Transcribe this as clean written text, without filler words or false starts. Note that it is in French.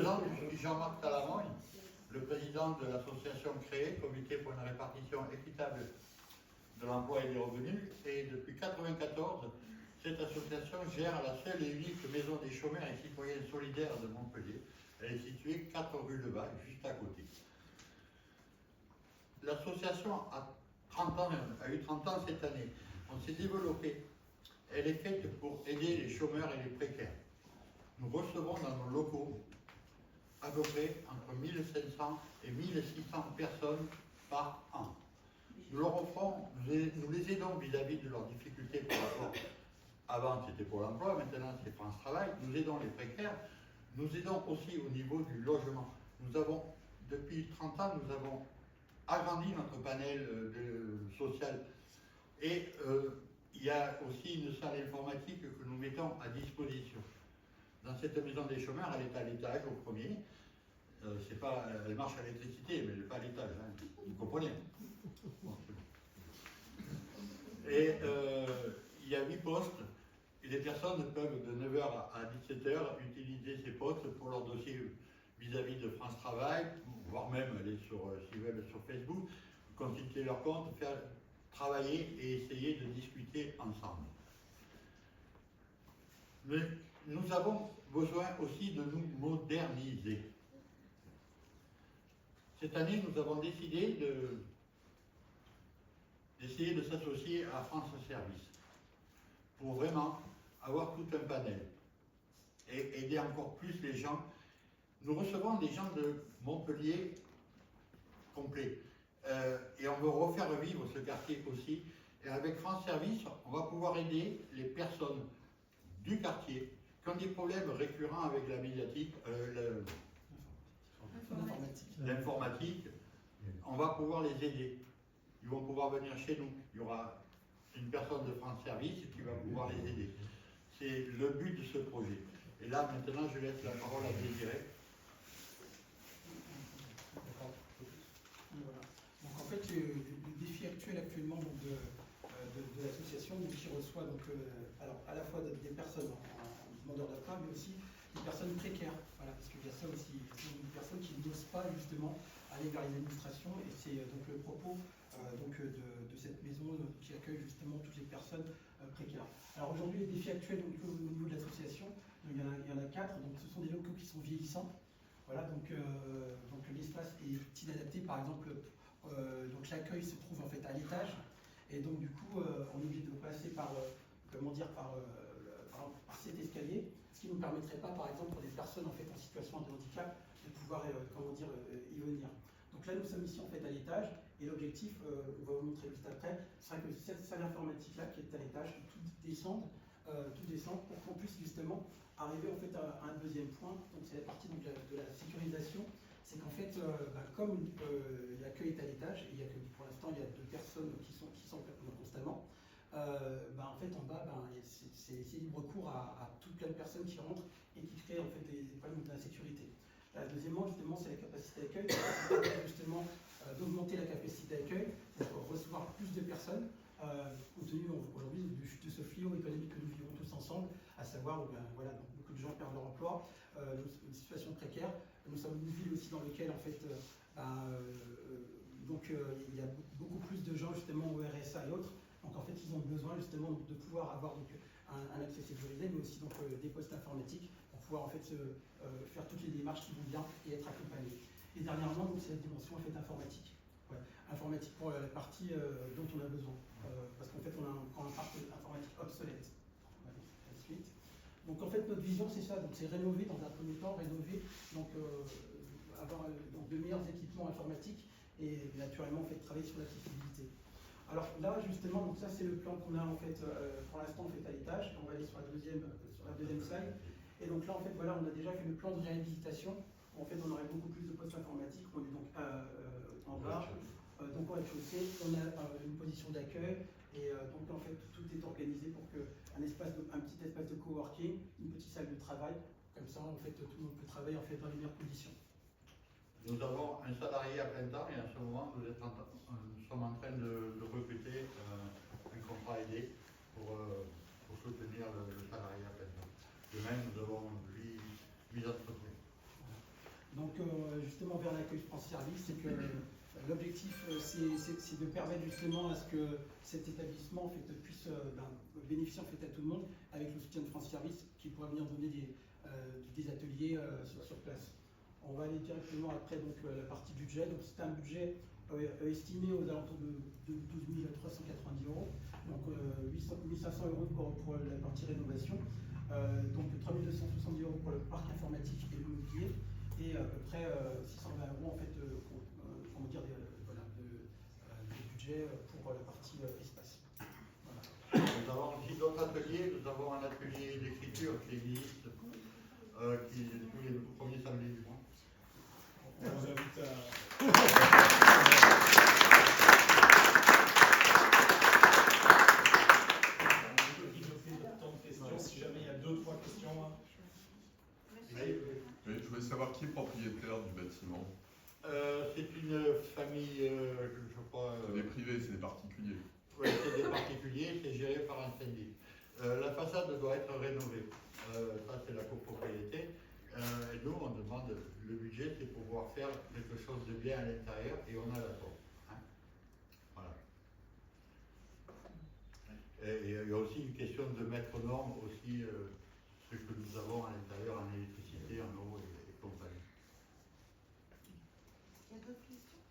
présente, je suis Jean-Marc Talamoy, le président de l'association créée, Comité pour une répartition équitable de l'emploi et des revenus. Et depuis 1994, cette association gère la seule et unique maison des chômeurs et citoyens solidaires de Montpellier. Elle est située 4 rue de Bas, juste à côté. L'association a eu 30 ans cette année. On s'est développé. Elle est faite pour aider les chômeurs et les précaires. Nous recevons dans nos locaux à peu près entre 1500 et 1600 personnes par an. Nous leur offrons, nous les aidons vis-à-vis de leurs difficultés par rapport. Avant c'était pour l'emploi, maintenant c'est France Travail. Nous aidons les précaires. Nous aidons aussi au niveau du logement. Nous avons, depuis 30 ans, nous avons agrandi notre panel social. Et il y a aussi une salle informatique que nous mettons à disposition. Dans cette maison des chômeurs, elle est à l'étage au premier. C'est pas, elle marche à l'électricité, mais elle n'est pas à l'étage, hein, vous comprenez. Bon, et il y a 8 postes, et les personnes peuvent de 9h à 17h utiliser ces postes pour leur dossier vis-à-vis de France Travail, voire même aller sur, s'ils veulent, sur Facebook, consulter leur compte, faire travailler et essayer de discuter ensemble. Mais nous avons besoin aussi de nous moderniser. Cette année, nous avons décidé d'essayer de s'associer à France Service pour vraiment avoir tout un panel et aider encore plus les gens. Nous recevons des gens de Montpellier complet et on veut refaire vivre ce quartier aussi. Et avec France Service, on va pouvoir aider les personnes du quartier qui ont des problèmes récurrents avec la médiatique, l'informatique. On va pouvoir les aider. Ils vont pouvoir venir chez nous. Il y aura une personne de France Service qui va pouvoir les aider. C'est le but de ce projet. Et là, maintenant, je laisse la parole à Désiré. Voilà. Donc en fait, le défi actuel actuellement donc, de l'association qui reçoit donc, alors, à la fois des personnes en demandeur d'emploi, mais aussi des personnes précaires. Voilà, parce qu'il y a ça aussi, des personnes qui n'osent pas justement aller vers les administrations. Et c'est donc le propos de cette maison qui accueille justement toutes les personnes précaires. Alors aujourd'hui, les défis actuels donc, au niveau de l'association, il y en a 4. Donc ce sont des locaux qui sont vieillissants. Voilà, donc l'espace est inadapté. Par exemple, donc l'accueil se trouve en fait à l'étage, et donc du coup, on est obligé de passer par, par cet escalier, ce qui ne nous permettrait pas, par exemple, pour des personnes en fait en situation de handicap, de pouvoir, y venir. Donc là, nous sommes ici en fait à l'étage, et l'objectif, on va vous montrer juste après, sera que cette salle informatique là qui est à l'étage, tout descende pour qu'on puisse justement arriver en fait à un deuxième point. Donc c'est la partie donc, de la sécurisation. C'est qu'en fait, comme l'accueil est à l'étage, et il y a que, pour l'instant il y a 2 personnes qui sont constamment, en fait en bas c'est libre cours à toute plein de personnes qui rentrent et qui créent en fait des problèmes d'insécurité. Deuxièmement, justement, c'est la capacité d'accueil, justement d'augmenter la capacité d'accueil pour recevoir plus de personnes, compte tenu aujourd'hui de ce fléau économique que nous vivons tous ensemble, à savoir voilà, donc beaucoup de gens perdent leur emploi, une situation précaire. Nous sommes une ville aussi dans laquelle en fait, il y a beaucoup plus de gens justement au RSA et autres. Donc en fait, ils ont besoin justement de pouvoir avoir donc, un accès sécurisé, mais aussi donc, des postes informatiques pour pouvoir en fait faire toutes les démarches qui vont bien et être accompagnés. Et dernièrement, c'est la dimension en fait informatique. Ouais. Informatique pour la partie dont on a besoin, parce qu'en fait on a un parc informatique obsolète. Ouais, à la suite. Donc en fait notre vision c'est ça, donc c'est rénover dans un premier temps, donc avoir donc, de meilleurs équipements informatiques et naturellement en fait travailler sur l'accessibilité. Alors là justement, donc ça c'est le plan qu'on a en fait pour l'instant en fait à l'étage. On va aller sur la deuxième salle. Et donc là en fait voilà, on a déjà fait le plan de réhabilitation. En fait, on aurait beaucoup plus de postes informatiques. On est donc en bas, donc au rez-de-chaussée, on a une position d'accueil, et donc en fait tout est organisé pour qu'un petit espace de coworking, une petite salle de travail, comme ça en fait tout le monde peut travailler en fait dans les meilleures conditions. Nous avons un salarié à plein temps, et en ce moment nous sommes en train de recruter un contrat aidé pour soutenir le salarié à plein temps. Demain nous avons 8 entreprises. Donc justement vers l'accueil France Service, c'est que l'objectif c'est de permettre justement à ce que cet établissement en fait, puisse bénéficier en fait, à tout le monde avec le soutien de France Service qui pourra venir donner des ateliers sur place. On va aller directement après donc, la partie budget. Donc c'est un budget estimé aux alentours de 12 390 €, donc 1500 € pour la partie rénovation, donc 3 270 € pour le parc informatique et l'immobilier, et à peu près 620 € en fait, comment dire, voilà, de budget pour la partie espace. Voilà. Nous avons aussi d'autres ateliers. Nous avons un atelier d'écriture qui existe, qui est tous les premiers samedis du mois. On vous invite à... Si jamais il y a 2-3 questions. Je voulais savoir qui est propriétaire du bâtiment. C'est une famille, je crois. C'est des privés, c'est des particuliers. Oui, c'est des particuliers, c'est géré par un syndic. La façade doit être rénovée. Ça, c'est la copropriété. Et nous, on demande le budget, c'est pour pouvoir faire quelque chose de bien à l'intérieur, et on a l'accord. Hein, voilà. Et il y a aussi une question de mettre aux normes aussi ce que nous avons à l'intérieur en électricité, en eau et compagnie. Il y a d'autres questions?